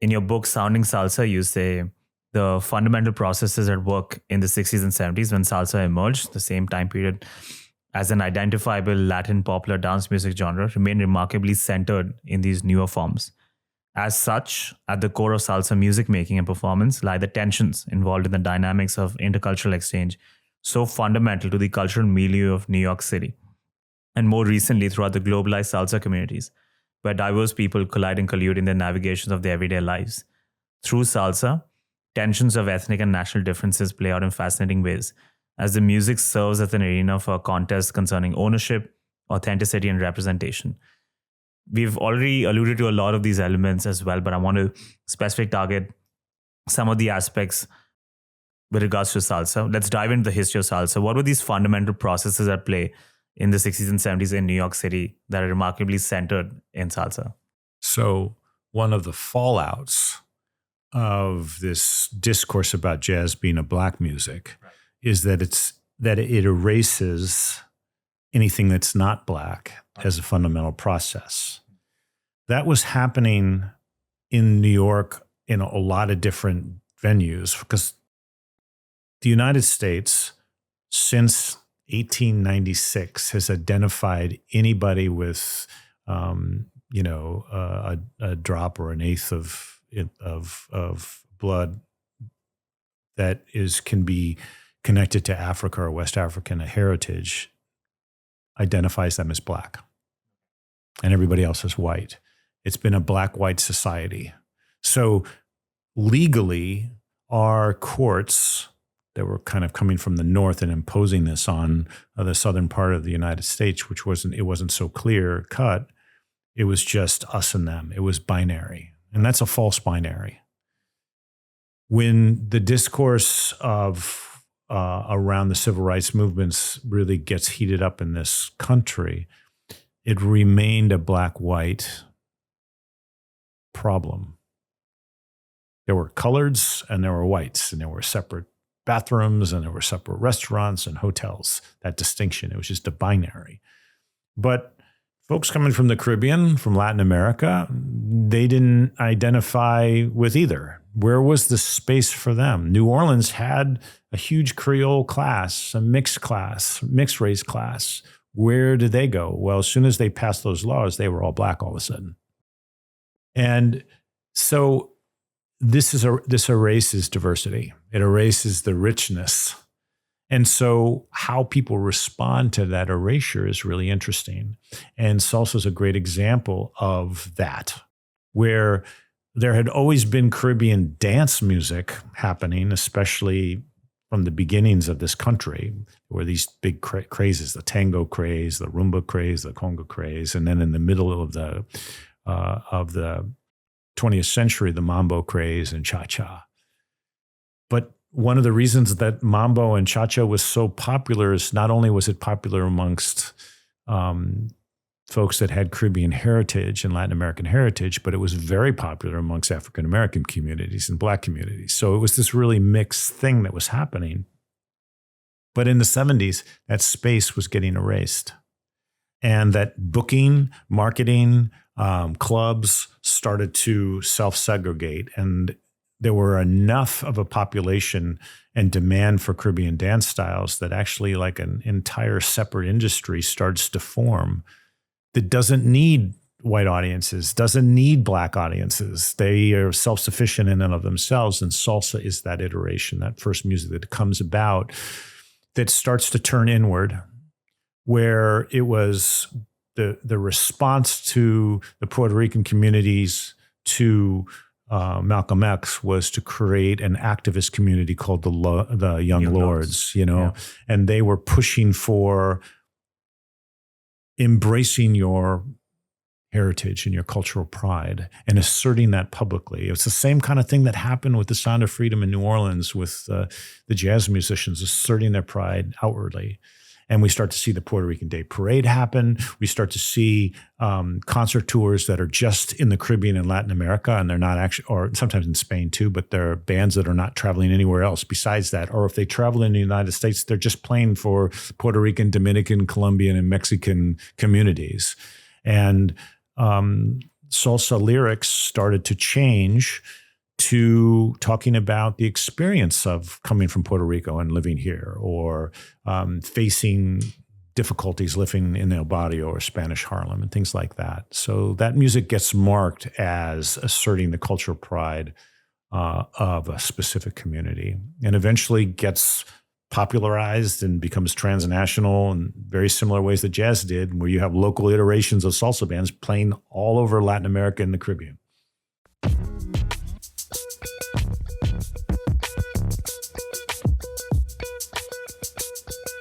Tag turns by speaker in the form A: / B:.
A: in your book, Sounding Salsa, you say the fundamental processes at work in the 60s and 70s when salsa emerged, the same time period, as an identifiable Latin popular dance music genre, remain remarkably centered in these newer forms. As such, at the core of salsa music making and performance lie the tensions involved in the dynamics of intercultural exchange, so fundamental to the cultural milieu of New York City, and more recently throughout the globalized salsa communities, where diverse people collide and collude in their navigations of their everyday lives. Through salsa, tensions of ethnic and national differences play out in fascinating ways, as the music serves as an arena for a contest concerning ownership, authenticity, and representation. We've already alluded to a lot of these elements as well, but I want to specifically target some of the aspects with regards to salsa. Let's dive into the history of salsa. What were these fundamental processes at play in the 60s and 70s in New York City that are remarkably centered in salsa?
B: So one of the fallouts of this discourse about jazz being a black music is that it erases anything that's not black as a fundamental process. That was happening in New York in a lot of different venues, because the United States, since 1896, has identified anybody with, a drop or an eighth of blood that can be connected to Africa or West African heritage, identifies them as black, and everybody else is white. It's been a black-white society. So legally, our courts that were kind of coming from the north and imposing this on the southern part of the United States, which wasn't so clear cut. It was just us and them. It was binary, and that's a false binary. When the discourse of around the civil rights movements really gets heated up in this country, it remained a black-white problem. There were coloreds and there were whites, and there were separate bathrooms and there were separate restaurants and hotels. That distinction, it was just a binary. But folks coming from the Caribbean, from Latin America, they didn't identify with either. Where was the space for them? New Orleans had a huge Creole class, a mixed race class. Where did they go? Well, as soon as they passed those laws, they were all black all of a sudden. And so this erases diversity. It erases the richness. And so how people respond to that erasure is really interesting. And salsa is a great example of that, where there had always been Caribbean dance music happening, especially from the beginnings of this country. There were these big crazes, the tango craze, the rumba craze, the conga craze, and then in the middle of the 20th century, the mambo craze and cha-cha. But one of the reasons that mambo and cha-cha was so popular is not only was it popular amongst folks that had Caribbean heritage and Latin American heritage, but it was very popular amongst African American communities and black communities. So it was this really mixed thing that was happening. But in the 70s, that space was getting erased. And that booking, marketing, clubs started to self-segregate, and there were enough of a population and demand for Caribbean dance styles that actually like an entire separate industry starts to form that doesn't need white audiences, doesn't need black audiences. They are self-sufficient in and of themselves, and salsa is that iteration, that first music that comes about that starts to turn inward, where it was the response to the Puerto Rican communities to Malcolm X was to create an activist community called the Young Lords, and they were pushing for embracing your heritage and your cultural pride and asserting that publicly. It's the same kind of thing that happened with the Sound of Freedom in New Orleans with the jazz musicians asserting their pride outwardly. And we start to see the Puerto Rican Day Parade happen. We start to see concert tours that are just in the Caribbean and Latin America, and they're not actually, or sometimes in Spain too, but they're bands that are not traveling anywhere else besides that. Or if they travel in the United States, they're just playing for Puerto Rican, Dominican, Colombian, and Mexican communities. And salsa lyrics started to change to talking about the experience of coming from Puerto Rico and living here, or facing difficulties living in El Barrio or Spanish Harlem and things like that. So that music gets marked as asserting the cultural pride of a specific community, and eventually gets popularized and becomes transnational in very similar ways that jazz did, where you have local iterations of salsa bands playing all over Latin America and the Caribbean.